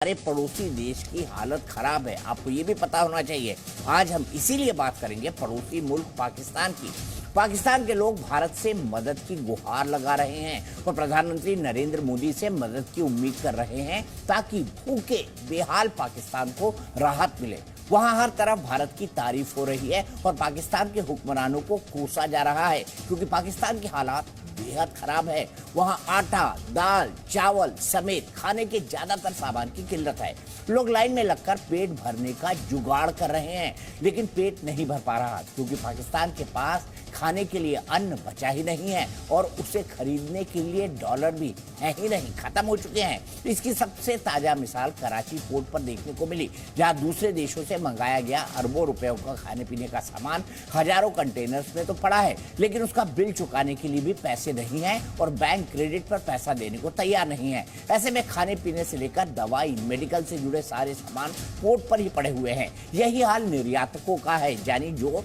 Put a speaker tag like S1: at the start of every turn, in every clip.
S1: हमारे पड़ोसी देश की हालत खराब है, आपको ये भी पता होना चाहिए। आज हम इसीलिए बात करेंगे पड़ोसी मुल्क पाकिस्तान की। पाकिस्तान के लोग भारत से मदद की गुहार लगा रहे हैं और प्रधानमंत्री नरेंद्र मोदी से मदद की उम्मीद कर रहे हैं ताकि भूखे बेहाल पाकिस्तान को राहत मिले। वहां हर तरफ भारत की तारीफ हो रही है और पाकिस्तान के हुक्मरानों को कोसा जा रहा है क्योंकि पाकिस्तान की हालात बेहद खराब है। वहां आटा, दाल, चावल समेत खाने के ज्यादातर सामान की किल्लत है। लोग लाइन में लगकर पेट भरने का जुगाड़ कर रहे हैं, लेकिन पेट नहीं भर पा रहा क्योंकि पाकिस्तान के पास खाने के लिए अन्न बचा ही नहीं है और उसे खरीदने के लिए डॉलर भी है ही नहीं, खत्म हो चुके हैं। इसकी सबसे ताजा मिसाल कराची पोर्ट पर देखने को मिली, जहां दूसरे देशों से मंगाया गया अरबों रुपयों का खाने पीने का सामान हजारों कंटेनर्स में तो पड़ा है, लेकिन उसका बिल चुकाने के लिए भी पैसे नहीं है और बैंक क्रेडिट पर पैसा देने को तैयार नहीं है। ऐसे में खाने पीने से लेकर दवाई, मेडिकल से जुड़े सारे सामान पोर्ट पर ही पड़े हुए हैं। यही हाल निर्यातकों का है, यानी जो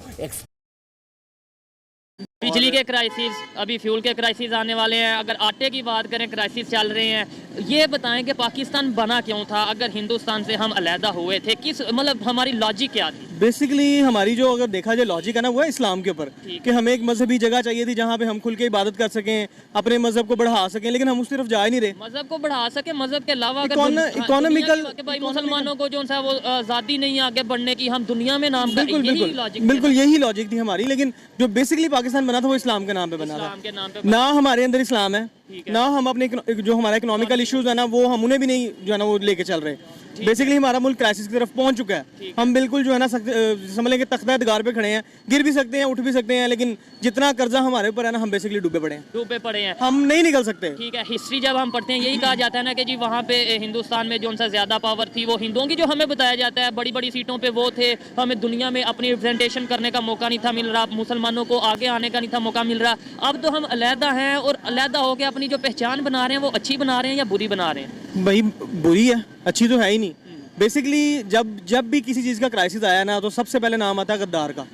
S2: बिजली के क्राइसिस, अभी फ्यूल के क्राइसिस आने वाले हैं। अगर आटे की बात करें, क्राइसिस चल रहे हैं। ये बताएं कि पाकिस्तान बना क्यों था? अगर हिंदुस्तान से हम अलहदा हुए थे, किस मतलब हमारी लॉजिक क्या थी?
S3: बेसिकली हमारी जो अगर देखा जाए लॉजिक है ना, वो है इस्लाम के ऊपर कि हमें एक मजहबी जगह चाहिए थी जहाँ पे हम खुल के इबादत कर सकें, अपने मजहब को बढ़ा सकें, लेकिन हम उस तरफ जा ही नहीं रहे।
S2: मजहब को बढ़ा सके, मजहब के अलावा
S3: इकोनॉमिकल
S2: भाई मुसलमानों को जो सा वो आज़ादी नहीं आगे बढ़ने की, हम दुनिया में नाम
S3: बिल्कुल यही लॉजिक थी हमारी। लेकिन जो बेसिकली पाकिस्तान बना था वो इस्लाम के नाम पे बना था। ना हमारे अंदर इस्लाम है, ना हम अपने जो हमारा इकोनॉमिकल इश्यूज है ना, वो हम उन्हें भी नहीं जो है ना वो लेके चल रहे। बेसिकली हमारा मुल्क क्राइसिस की तरफ पहुंच चुका है। हम बिल्कुल जो है ना समझ लें कि तख्ता दगार पे खड़े हैं, गिर भी सकते हैं, उठ भी सकते हैं, लेकिन जितना कर्जा हमारे ऊपर है ना, हम बेसिकली डूबे पड़े हैं, हम नहीं निकल सकते।
S2: ठीक है, हिस्ट्री जब हम पढ़ते हैं यही कहा जाता है ना कि जी वहाँ पे हिंदुस्तान में जो सा ज्यादा पावर थी वो हिंदुओं की, जो हमें बताया जाता है बड़ी बड़ी सीटों पे वो थे। हमें दुनिया में अपनी रिप्रेजेंटेशन करने का मौका नहीं था मिल रहा, मुसलमानों को आगे आने का नहीं था मौका मिल रहा। अब तो हम अलहदा हैं और अलहदा होकर अपनी जो पहचान बना रहे हैं वो अच्छी बना रहे हैं या बुरी बना रहे हैं?
S3: भाई बुरी है, अच्छी तो है ही नहीं। बेसिकली जब भी किसी चीज़ का क्राइसिस आया ना, तो सबसे पहले नाम आता है गद्दार का।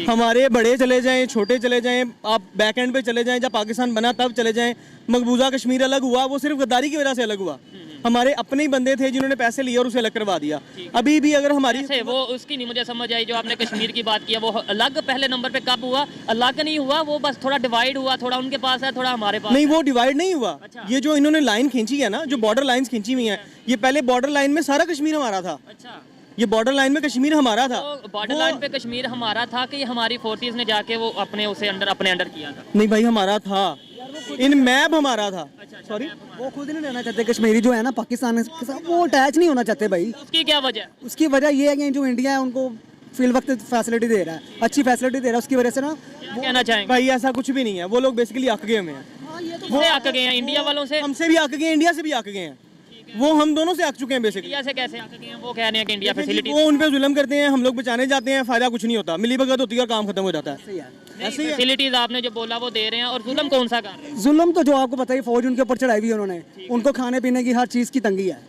S3: हमारे बड़े चले जाएं, छोटे चले जाएं, आप बैक एंड पे चले जाएं, जब पाकिस्तान बना तब चले जाएं, मकबूजा कश्मीर अलग हुआ, वो सिर्फ गद्दारी की वजह से अलग हुआ। हमारे अपने ही बंदे थे जिन्होंने पैसे लिए और उसे अलग करवा दिया। अभी भी अगर हमारी
S2: वो उसकी नहीं मुझे समझ आई, जो आपने कश्मीर की बात किया, वो अलग पहले नंबर पे कब हुआ? अलग नहीं हुआ, वो बस थोड़ा डिवाइड हुआ, थोड़ा उनके पास है, थोड़ा हमारे पास
S3: नहीं। वो डिवाइड नहीं हुआ। अच्छा। ये जो इन्होंने लाइन खींची है ना, जो बॉर्डर लाइंस खींची हुई है, ये पहले बॉर्डर लाइन में सारा कश्मीर हमारा था। अच्छा। ये बॉर्डर लाइन में कश्मीर हमारा था।
S2: तो बॉर्डर लाइन पे कश्मीर हमारा था कि हमारी फोर्सेस ने जाके वो अपने अंडर किया था?
S3: नहीं भाई, हमारा था, इन मैप हमारा था।
S4: सॉरी, वो खुद नहीं रहना चाहते कश्मीरी जो है ना पाकिस्तान के साथ, वो अटैच नहीं होना चाहते भाई।
S2: उसकी क्या वजह?
S4: उसकी वजह ये है कि जो इंडिया है उनको फिल वक्त फैसिलिटी दे रहा है, अच्छी फैसिलिटी दे रहा है, उसकी वजह से ना
S2: वो कहना चाहेंगे
S3: भाई ऐसा कुछ भी नहीं है। वो लोग बेसिकली आक गए हमें,
S2: वो आक गए हैं इंडिया वालों से,
S3: हमसे भी आक गए हैं, इंडिया से भी आक गए हैं। वो हम दोनों से आक चुके हैं बेसिकली।
S2: इंडिया से कैसे आक गए हैं? वो कह रहे हैं कि इंडिया फैसिलिटी,
S3: वो उन पे जुल्म करते हैं, हम लोग बचाने जाते हैं, फायदा कुछ नहीं होता, मिली भगत होती है और काम खत्म हो जाता है।
S2: ऐसे ही फैसिलिटीज आपने जो बोला वो दे रहे हैं, और जुल्म कौन सा कर रहे हैं?
S4: जुल्म तो जो आपको पता ही, फौज उनके ऊपर चढ़ाई हुई है उन्होंने, उनको खाने पीने की हर चीज की तंगी है।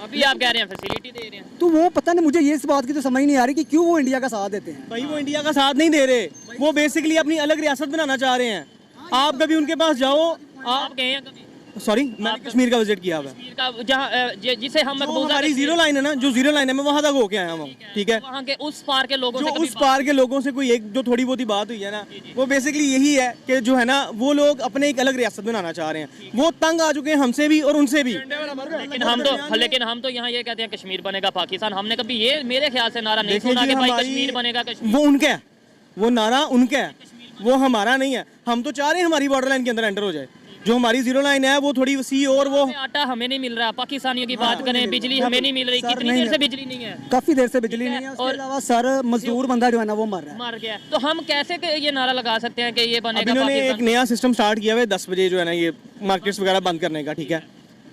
S2: अभी आप कह रहे हैं फैसिलिटी दे रहे हैं,
S4: तो वो पता नहीं, मुझे ये इस बात की तो समझ नहीं आ रही कि क्यों वो इंडिया का साथ देते हैं।
S3: भाई वो इंडिया का साथ नहीं दे रहे, वो बेसिकली अपनी अलग रियासत बनाना चाह रहे हैं। आप कभी उनके पास जाओ,
S2: आप गए हैं कभी?
S3: सॉरी, मैंने कश्मीर का विजिट किया है,
S2: जिसे हम
S3: हमारी जीरो लाइन है ना, जो जीरो लाइन है, मैं वहाँ तक होके आया हूँ। ठीक है,
S2: वहाँ के उस पार के लोगों
S3: से, उस पार के लोगों से कोई एक जो थोड़ी बहुत ही बात हुई है ना, वो बेसिकली यही है कि जो है ना, वो लोग अपने एक अलग रियासत बनाना चाह रहे हैं। वो तंग आ चुके हैं हमसे भी और उनसे भी।
S2: लेकिन हम तो यहाँ ये कहते हैं कश्मीर बनेगा पाकिस्तान। हमने कभी ये मेरे ख्याल से नारा नहीं सुना कि भाई कश्मीर बनेगा कश्मीर।
S3: वो उनका है, वो नारा उनका है, वो हमारा नहीं है। हम तो चाह रहे हैं हमारी बॉर्डर लाइन के अंदर एंटर हो जाए। जो हमारी जीरो लाइन है वो थोड़ी वसी, और वो
S2: आटा हमें नहीं मिल रहा, पाकिस्तानियों की बात करें, बिजली हमें नहीं मिल रही। कितनी देर से बिजली नहीं है?
S4: काफी देर से बिजली नहीं है। उसके अलावा सर मजदूर बंदा जो है ना वो मर गया।
S2: तो हम कैसे ये नारा लगा सकते हैं कि ये बनेगा?
S3: इन्होंने एक नया सिस्टम स्टार्ट किया है 10 बजे जो है ना, ये मार्केट्स वगैरह बंद करने का। ठीक है,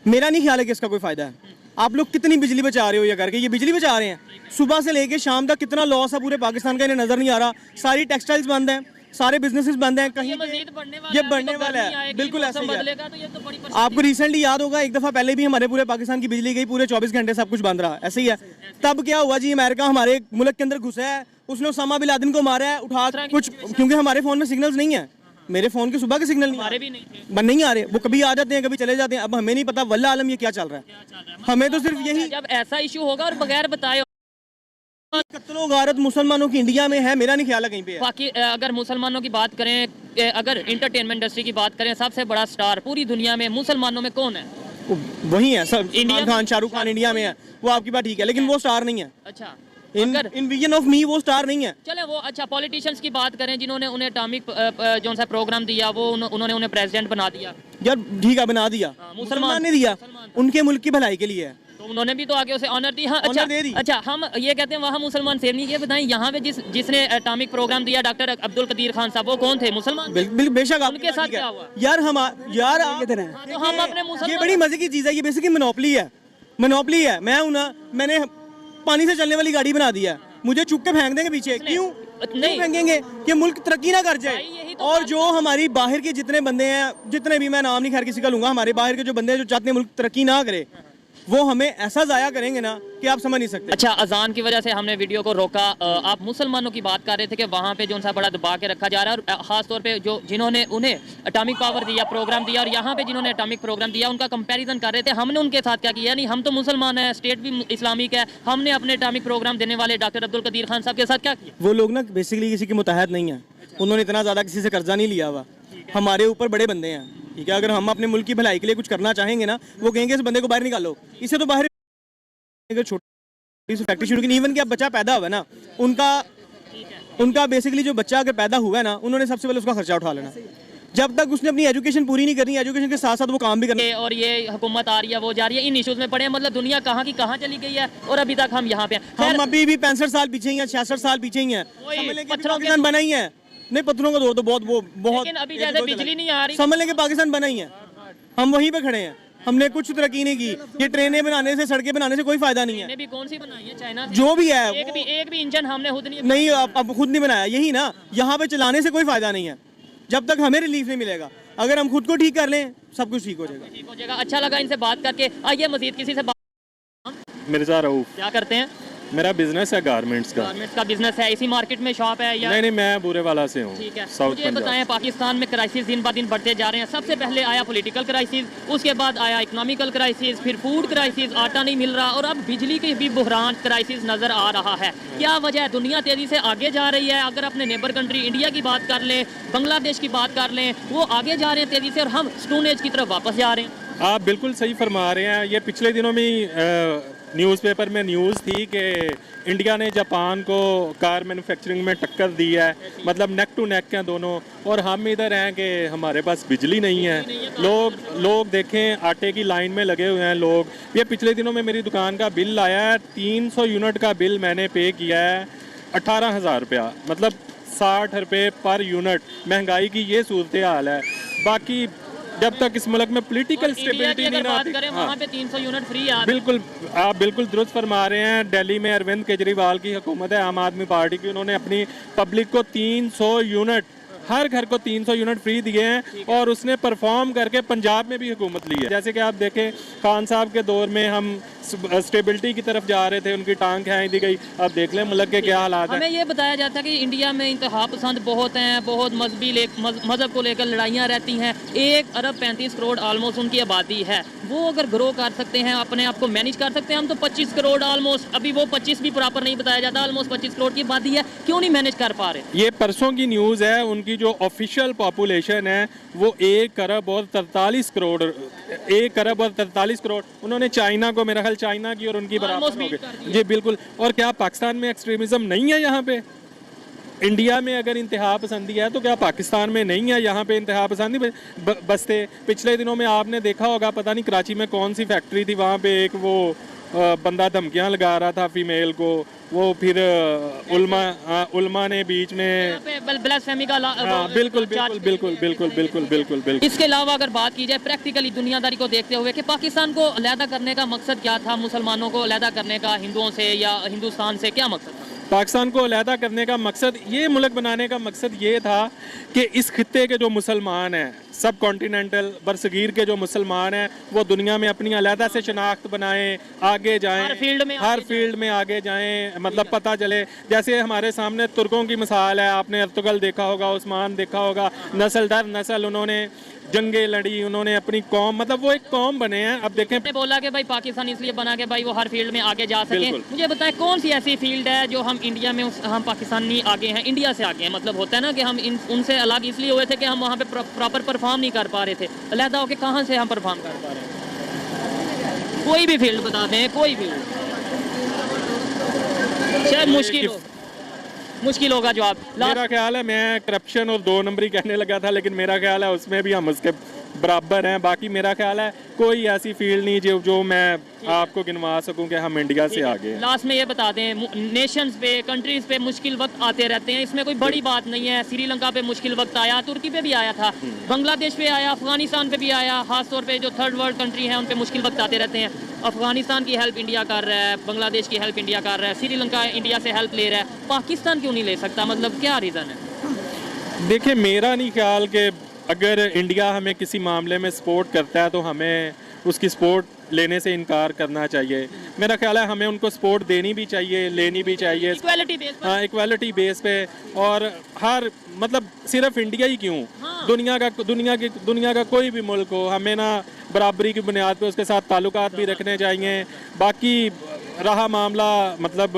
S3: मेरा नहीं ख्याल है कि इसका कोई फायदा है। आप लोग कितनी बिजली बचा रहे हो ये करके? ये बिजली बचा रहे हैं, सुबह से लेके शाम तक कितना लॉस है पूरे पाकिस्तान का, इन्हें नजर नहीं आ रहा। सारी टेक्सटाइल्स बंद हैं, सारे बिजनेसेस बंद हैं, कहीं ये बढ़ने वाला है। बिल्कुल ऐसा ही है। आपको रिसेंटली याद होगा, एक दफा पहले भी हमारे पूरे पाकिस्तान की बिजली गई, पूरे 24 घंटे सब कुछ बंद रहा, ऐसे ही है। तब क्या हुआ जी, अमेरिका हमारे मुल्क के अंदर घुसा है, उसने ओसामा बिन लादेन को मारा है उठा कुछ, क्योंकि हमारे फोन में सिग्नल्स नहीं है। मेरे फोन के सुबह के सिग्नल नहीं आ
S2: हमारे
S3: रहे,
S2: भी नहीं थे।
S3: नहीं आ रहे, वो कभी आ जाते हैं कभी चले जाते हैं। अब हमें नहीं पता वल्लाह आलम ये क्या चल रहा है। हमें तो सिर्फ यही
S2: जब ऐसा इशू होगा और बगैर बताए
S3: कत्लो गारत मुसलमानों की इंडिया में है, मेरा नहीं ख्याल है कहीं पे है।
S2: बाकी अगर मुसलमानों की बात करें, अगर इंटरटेनमेंट इंडस्ट्री की बात करें, सबसे बड़ा स्टार पूरी दुनिया में मुसलमानों में कौन है?
S3: वही है सब,
S2: इंडिया
S3: सलमान खान, शाहरुख खान इंडिया में है, वो आपकी बात ठीक है, लेकिन वो स्टार नहीं है।
S2: अच्छा,
S3: इन विजन ऑफ मी वो स्टार नहीं है।
S2: चले वो अच्छा पॉलिटिशियंस की बात करें जिन्होंने उन्हें एटॉमिक जो सा प्रोग्राम दिया, वो उन्होंने उन्हें प्रेसिडेंट बना दिया।
S3: यार ठीक है, बना दिया, मुसलमान ने दिया, उनके मुल्क की भलाई के लिए है,
S2: तो उन्होंने भी तो आगे उसे ऑनर दी। हाँ, अच्छा,
S3: दे दी।
S2: अच्छा, हम ये कहते हैं वहाँ मुसलमान सेव नहीं किए, बताएं यहाँ पे जिसने एटॉमिक प्रोग्राम दिया डॉक्टर अब्दुल कदीर खान साहब, वो कौन थे? मुसलमान।
S3: बेशक
S2: उनके साथ क्या हुआ?
S3: यार हम यार
S4: कितने हैं?
S2: हाँ, तो हम अपने
S3: ये
S2: मुसलमान
S3: बड़ी मजे की चीज है, ये बेसिकली मोनोपली है, मोनोपली है। मैं हूं ना, मैंने पानी से चलने वाली गाड़ी बना दिया है, मुझे चुप के फेंक देंगे पीछे, क्यों
S2: नहीं
S3: फेंकेंगे? कि मुल्क तरक्की ना कर जाए।
S2: भाई, यही तो
S3: और जो हमारी बाहर के जितने बंदे हैं, जितने भी, मैं नाम नहीं खैर किसी का लूंगा, हमारे बाहर के जो बंदे हैं जो चाहते हैं मुल्क तरक्की ना करे, वो हमें ऐसा जाया करेंगे ना कि आप समझ नहीं सकते।
S2: अच्छा, अजान की वजह से हमने वीडियो को रोका। आप मुसलमानों की बात कर रहे थे कि वहाँ पे जो सा बड़ा दबा के रखा जा रहा है, और खास तौर पे जो जिन्होंने उन्हें एटॉमिक पावर दिया, प्रोग्राम दिया, और यहाँ पे जिन्होंने एटॉमिक प्रोग्राम दिया, उनका कंपैरिजन कर रहे थे। हमने उनके साथ क्या किया? नहीं, हम तो मुसलमान हैं, स्टेट भी इस्लामिक है, हमने अपने एटॉमिक प्रोग्राम देने वाले डॉक्टर अब्दुल कदीर खान साहब के साथ क्या किया?
S3: वो लोग ना बेसिकली किसी के मुतहद नहीं है, उन्होंने इतना ज़्यादा किसी से कर्जा नहीं लिया हुआ, हमारे ऊपर बड़े बंदे हैं, ठीक है। अगर हम अपने मुल्क की भलाई के लिए कुछ करना चाहेंगे ना, वो कहेंगे इस बंदे को बाहर निकालो, इसे तो बाहर छोटी सी फैक्ट्री शुरू की। इवन कि अब बच्चा पैदा हुआ है ना, उनका बेसिकली जो बच्चा अगर पैदा हुआ है ना, उन्होंने सबसे पहले उसका खर्चा उठा लेना। जब तक उसने अपनी एजुकेशन पूरी नहीं करनी, एजुकेशन के साथ साथ वो काम भी करना।
S2: और ये हुकूमत आ रही है, वो जा रही है, इन इश्यूज में पड़े हैं। मतलब दुनिया कहाँ की कहाँ चली गई है और अभी तक हम यहाँ पे हैं।
S3: हम अभी भी 65 साल पीछे ही हैं, 66 साल पीछे ही हैं, समझ लें कि
S2: पत्थरों के
S3: पाकिस्तान बना ही है। नहीं, पत्थरों का दौर तो बहुत
S2: लेकिन अभी जैसे बिजली नहीं आ रही,
S3: समझ लें कि पाकिस्तान बना ही है, हम वहीं पे खड़े हैं, हमने कुछ तरक्की नहीं की। ये ट्रेनें बनाने से, सड़कें बनाने से कोई फायदा नहीं है।
S2: ने भी कौन सी बनाई है? चाइना से।
S3: जो भी है,
S2: एक भी इंजन हमने खुद नहीं
S3: नहीं, अब खुद नहीं बनाया, यही ना, यहाँ पे चलाने से कोई फायदा नहीं है जब तक हमें रिलीफ नहीं मिलेगा। अगर हम खुद को ठीक कर लें, सब कुछ ठीक हो जाएगा।
S2: ठीक हो जाएगा। अच्छा लगा इनसे बात करके। आइए मजीद किसी से बात।
S5: मिर्ज़ा रऊफ।
S2: क्या करते हैं?
S5: मेरा बिजनेस है गारमेंट्स का।
S2: गारमेंट्स का बिजनेस है, इसी मार्केट में शॉप है या?
S5: नहीं, मैं बुरे वाला से हूँ।
S2: ठीक है,
S5: साउथ
S2: मुझे
S5: पंजाब।
S2: बताएं, पाकिस्तान में क्राइसिस दिन ब दिन बढ़ते जा रहे हैं। सबसे पहले आया पॉलिटिकल क्राइसिस, उसके बाद आया इकोनॉमिकल क्राइसिस, फिर फूड क्राइसिस, आटा नहीं मिल रहा, और अब बिजली की भी बुहरान क्राइसिस नजर आ रहा है। क्या वजह है? दुनिया तेजी से आगे जा रही है। अगर अपने नेबर कंट्री इंडिया की बात कर लें, बांग्लादेश की बात कर लें, वो आगे जा रहे हैं तेजी से, और हम स्टोन एज की तरफ वापस जा रहे हैं।
S5: आप बिल्कुल सही फरमा रहे हैं। ये पिछले दिनों में न्यूज़पेपर में न्यूज़ थी कि इंडिया ने जापान को कार मैन्युफैक्चरिंग में टक्कर दी है, मतलब नेक टू नेक हैं दोनों, और हम इधर हैं कि हमारे पास बिजली नहीं है। लोग देखें, आटे की लाइन में लगे हुए हैं लोग। ये पिछले दिनों में मेरी दुकान का बिल आया है, 300 यूनिट का बिल मैंने पे किया है, 18,000 रुपया, मतलब 60 रुपये पर यूनिट। महंगाई की ये सूरत हाल है। बाकी जब तक इस मुल्क में पॉलिटिकल स्टेबिलिटी नहीं
S2: बात करें,
S5: हाँ,
S2: वहाँ पे 300 यूनिट फ्री है।
S5: बिल्कुल, आप बिल्कुल दुरुस्त फरमा रहे हैं। दिल्ली में अरविंद केजरीवाल की हुकूमत है, आम आदमी पार्टी की, उन्होंने अपनी पब्लिक को 300 यूनिट, हर घर को 300 यूनिट फ्री दिए हैं, और उसने परफॉर्म करके पंजाब में भी हुकूमत ली है। जैसे कि आप देखें, खान साहब के दौर में हम स्टेबिलिटी की तरफ जा रहे थे, उनकी टांग खींच दी गई। अब देख लें मुल्क के क्या हालात हैं।
S2: हमें ये बताया जाता है कि इंडिया में इंतहा पसंद बहुत हैं, बहुत मजहब को लेकर लड़ाइयाँ रहती हैं। 1 अरब 35 करोड़ ऑलमोस्ट उनकी आबादी है। वो अगर ग्रो कर सकते हैं, अपने आप को मैनेज कर सकते हैं। हम तो 25 करोड़ ऑलमोस्ट, अभी वो 25 भी प्रॉपर नहीं बताया जाता, ऑलमोस्ट 25 करोड़ की आबादी है, क्यों नहीं मैनेज कर पा रहे?
S5: ये परसों की न्यूज़ है, उनकी जो ऑफिशियल पॉपुलेशन है वो 1 अरब और 43 करोड़, 1 अरब और 43 करोड़। उन्होंने चाइना को, मेरा ख्याल चाइना की और उनकी बराबर हो गई। जी बिल्कुल। और क्या पाकिस्तान में एक्सट्रीमिज्म नहीं है? यहाँ पे इंडिया में अगर इंतहा पसंदी है तो क्या पाकिस्तान में नहीं है? यहाँ पे इंतहा पसंदी बसते। पिछले दिनों में आपने देखा होगा, पता नहीं कराची में कौन सी फैक्ट्री थी, वहाँ पे एक वो बंदा धमकियाँ लगा रहा था फीमेल को, वो फिर उल्मा ने बीच में
S2: ब्लास्फेमी का
S5: बिल्कुल बिल्कुल बिल्कुल बिल्कुल बिल्कुल बिल्कुल बिल्कुल।
S2: इसके अलावा अगर बात की जाए प्रैक्टिकली दुनियादारी को देखते हुए कि पाकिस्तान को अलहदा करने का मकसद क्या था, मुसलमानों को अलहदा करने का हिंदुओं से या हिंदुस्तान से क्या मकसद था?
S5: पाकिस्तान को अलहदा करने का मकसद, ये मुल्क बनाने का मकसद ये था कि इस खित्ते के जो मुसलमान हैं, सब कॉन्टिनेंटल बरसगीर के जो मुसलमान हैं, वो दुनिया में अपनी अलहदा से शनाख्त बनाएं, आगे जाएं, हर फील्ड में आगे जाएं, मतलब पता चले। जैसे हमारे सामने तुर्कों की मिसाल है, आपने अर्तुगल देखा होगा, उस्मान देखा होगा, नस्ल दर नस्ल उन्होंने जंगें लड़ी, उन्होंने अपनी कौम, मतलब वो एक कौम बने हैं। अब देखें,
S2: ने बोला कि भाई पाकिस्तान इसलिए बना के भाई वो हर फील्ड में आगे जा सके। मुझे बताएं कौन सी ऐसी फील्ड है जो हम इंडिया में हम पाकिस्तानी आगे हैं, इंडिया से आगे हैं। मतलब होता है ना कि हम उनसे अलग इसलिए हुए थे कि हम वहाँ पे प्रॉपर परफॉर्म नहीं कर पा रहे थे। अलहदा होकर कहाँ से हम परफॉर्म कर पा रहे हैं? कोई भी फील्ड बता दें, कोई भी, शायद मुश्किल होगा जवाब।
S5: मेरा ख्याल है, मैं करप्शन और 2 नंबरी कहने लगा था, लेकिन मेरा ख्याल है उसमें भी हम उसके बराबर हैं। बाकी मेरा ख्याल है कोई ऐसी फील्ड नहीं जो मैं आपको गिनवा सकूं कि हम इंडिया से आगे हैं।
S2: लास्ट में ये बता दें, नेशंस पे, कंट्रीज पे मुश्किल वक्त आते रहते हैं, इसमें कोई बड़ी बात नहीं है। श्रीलंका पे मुश्किल वक्त आया, तुर्की पे भी आया था, बांग्लादेश पे आया, अफगानिस्तान पे भी आया। खासतौर पे जो थर्ड वर्ल्ड कंट्री है उन पे मुश्किल वक्त आते रहते हैं। अफगानिस्तान की हेल्प इंडिया कर रहा है, बांग्लादेश की हेल्प इंडिया कर रहा है, श्रीलंका इंडिया से हेल्प ले रहा है, पाकिस्तान क्यों नहीं ले सकता? मतलब क्या रीज़न है?
S5: देखिए, मेरा नहीं ख्याल कि अगर इंडिया हमें किसी मामले में सपोर्ट करता है तो हमें उसकी सपोर्ट लेने से इनकार करना चाहिए। मेरा ख्याल है हमें उनको सपोर्ट देनी भी चाहिए, लेनी भी चाहिए, इक्वालिटी बेस पे। और हर, मतलब सिर्फ इंडिया ही क्यों, दुनिया का कोई भी मुल्क हो, हमें ना बराबरी की बुनियाद पे उसके साथ ताल्लुकात भी रखने चाहिए। बाकी रहा मामला, मतलब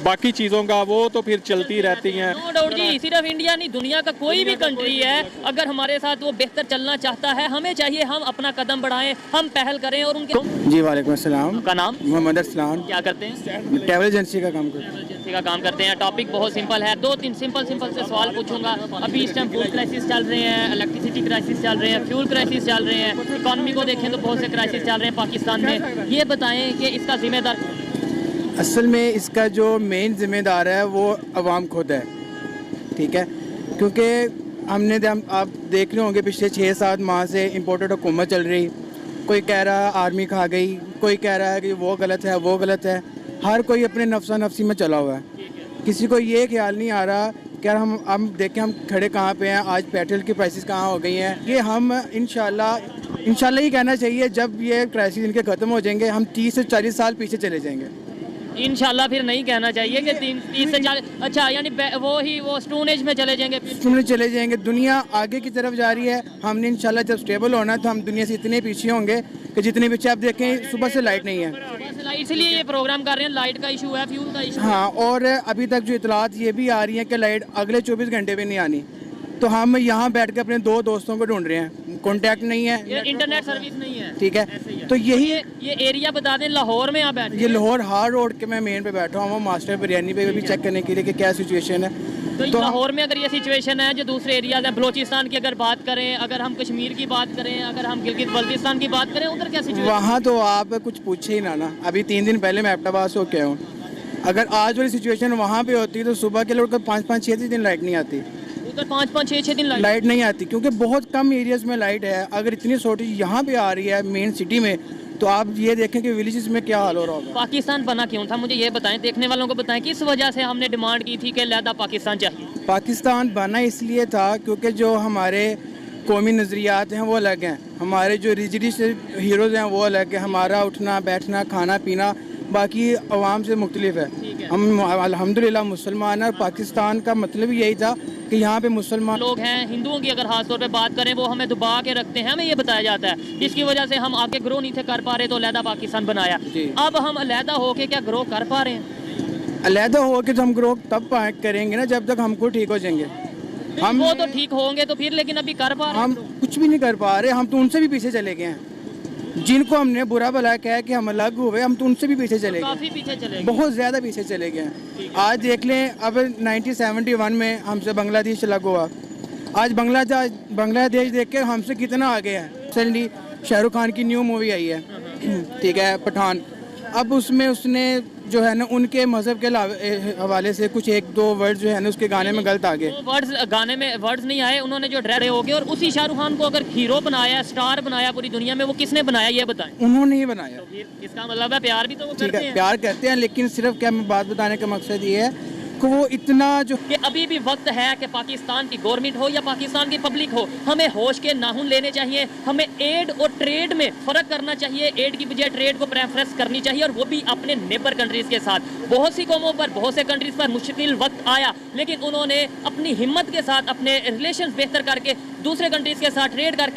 S5: बाकी चीज़ों का, वो तो फिर चलती रहती हैं।
S2: नो डाउट जी, सिर्फ इंडिया नहीं, दुनिया का कोई भी कंट्री है, अगर हमारे साथ वो बेहतर चलना चाहता है, हमें चाहिए हम अपना कदम बढ़ाएं, हम पहल करें। और उनके
S4: जी वालेकुम अस्सलाम।
S2: का नाम?
S4: मोहम्मद अरसलान।
S2: क्या करते हैं?
S4: ट्रैवल एजेंसी का काम करते हैं।
S2: एजेंसी का काम करते हैं। टॉपिक बहुत सिंपल है, 2-3 सिंपल से सवाल पूछूंगा। अभी इस टाइम फूड क्राइसिस चल रहे हैं, इलेक्ट्रिसिटी क्राइसिस चल रहे हैं, फ्यूल क्राइसिस चल रहे हैं, इकॉनमी को देखें तो बहुत से क्राइसिस चल रहे हैं पाकिस्तान में। ये बताएं कि इसका जिम्मेदार?
S4: असल में इसका जो मेन जिम्मेदार है वो अवाम खुद है, ठीक है। क्योंकि आप देख रहे होंगे पिछले 6-7 माह से इम्पोर्टेड हुकूमत चल रही। कोई कह रहा है आर्मी खा गई, कोई कह रहा है कि वो गलत है। हर कोई अपने नफ्सा नफ्सी में चला हुआ है। किसी को ये ख्याल नहीं आ रहा कि हम देखें हम खड़े कहाँ पे हैं, आज पेट्रोल की प्राइसेस कहाँ हो गई हैं। ये हम इंशाल्लाह ही कहना चाहिए, जब ये क्राइसिस इनके ख़त्म हो जाएंगे हम 30 से 40 साल पीछे चले जाएंगे।
S2: इंशाल्लाह फिर नहीं कहना चाहिए कि 30 से 40, अच्छा, यानी वो स्टोन एज में चले जाएंगे।
S4: दुनिया आगे की तरफ जा रही है। हमने इंशाल्लाह जब स्टेबल होना है तो हम दुनिया से इतने पीछे होंगे कि जितने पीछे आप देखें, सुबह से लाइट नहीं है,
S2: इसलिए ये प्रोग्राम कर रहे हैं। लाइट का इशू है, फ्यूल का इशू।
S4: हाँ, और अभी तक जो इतलात ये भी आ रही है कि लाइट अगले 24 घंटे भी नहीं आनी। तो हम यहाँ बैठ के अपने 2 दोस्तों को ढूंढ रहे हैं, कॉन्टैक्ट नहीं है,
S2: इंटरनेट सर्विस नहीं है,
S4: ठीक है। तो यही
S2: ये एरिया बता दें, लाहौर में आप बैठे?
S4: ये लाहौर हार रोड के मैं मेन पे बैठा हूँ, मास्टर बिरयानी पे भी चेक करने के लिए कि क्या सिचुएशन है।
S2: तो लाहौर में अगर ये सिचुएशन है, जो दूसरे एरियाज है, बलोचिस्तान की अगर बात करें, अगर हम कश्मीर की बात करें, अगर हम गिलगित बल्तिस्तान की बात करें, उधर क्या सिचुएशन?
S4: वहाँ तो आप कुछ पूछे ही ना। अभी 3 दिन पहले मैं एबटाबाद से होके हूँ। अगर आज वाली सिचुएशन वहाँ पे होती तो सुबह के लोग 5-5-6 दिन लाइट नहीं आती।
S2: 5-5-6 दिन
S4: लाइट नहीं आती, क्योंकि बहुत कम एरियाज में लाइट है। अगर इतनी शॉर्टेज यहाँ पे आ रही है मेन सिटी में, तो आप ये देखें कि विलेजेस में क्या हाल हो रहा होगा।
S2: पाकिस्तान बना क्यों था, मुझे ये बताएं, देखने वालों को बताएं, किस वजह से हमने डिमांड की थी कि अलहदा पाकिस्तान चाहिए?
S4: पाकिस्तान बना इसलिए था क्योंकि जो हमारे कौमी नज़रियात हैं वो अलग हैं, हमारे जो रिलीजियस हीरोज़ हैं वो अलग है, हमारा उठना बैठना खाना पीना बाकी अवाम से मुख्तलिफ है। हम अल्हम्दुलिल्लाह मुसलमान हैं, और पाकिस्तान का मतलब यही था कि यहाँ पे मुसलमान
S2: लोग हैं। हिंदुओं की अगर खास तौर पे बात करें, वो हमें दबा के रखते हैं, हमें ये बताया जाता है, जिसकी वजह से हम आगे ग्रो नहीं थे कर पा रहे, तो अलहदा पाकिस्तान बनाया। अब हम अलहदा होके क्या ग्रो कर पा रहे हैं?
S4: अलहदा होके तो हम ग्रो तब करेंगे ना जब तक हमको ठीक हो जाएंगे।
S2: हम वो तो ठीक होंगे तो फिर, लेकिन अभी कर पा रहे
S4: हम कुछ भी नहीं कर पा रहे। हम तो उनसे भी पीछे चले गए हैं, जिनको हमने बुरा भला कहा कि हम अलग हुए, हम तो उनसे भी पीछे चले गए,
S2: काफी पीछे चले गए,
S4: बहुत ज़्यादा पीछे चले गए हैं। आज देख लें, अब 1971 में हमसे बांग्लादेश अलग हुआ, आज बांग्लादेश देख के हमसे कितना आगे है। रिसेंटली शाहरुख खान की न्यू मूवी आई है, ठीक है, पठान। अब उसमें उसने जो है ना उनके मज़हब के हवाले से कुछ एक दो वर्ड जो है ना उसके गाने में गलत आ गए।
S2: वो वर्ड्स गाने में वर्ड्स नहीं आए, उन्होंने जो ड्रेड हो गए। और उसी शाहरुख खान को अगर हीरो बनाया, स्टार बनाया पूरी दुनिया में, वो किसने बनाया ये बताएं।
S4: उन्होंने ही बनाया।
S2: तो फिर इसका मतलब है प्यार भी तो वो
S4: ठीक
S2: करते
S4: है,
S2: हैं।
S4: प्यार करते हैं, लेकिन सिर्फ क्या मैं बात बताने का मकसद ये है कि वो इतना जो
S2: कि अभी भी वक्त है कि पाकिस्तान की गवर्नमेंट हो या पाकिस्तान की पब्लिक हो, हमें होश के नाखून लेने चाहिए। हमें एड और ट्रेड में फ़र्क करना चाहिए। एड की बजाय ट्रेड को प्रेफरेंस करनी चाहिए, और वो भी अपने नेबर कंट्रीज़ के साथ। बहुत सी कौमों पर, बहुत से कंट्रीज़ पर मुश्किल वक्त आया, लेकिन उन्होंने अपनी हिम्मत के साथ अपने रिलेशंस बेहतर करके दूसरे कंट्रीज़ के साथ ट्रेड करके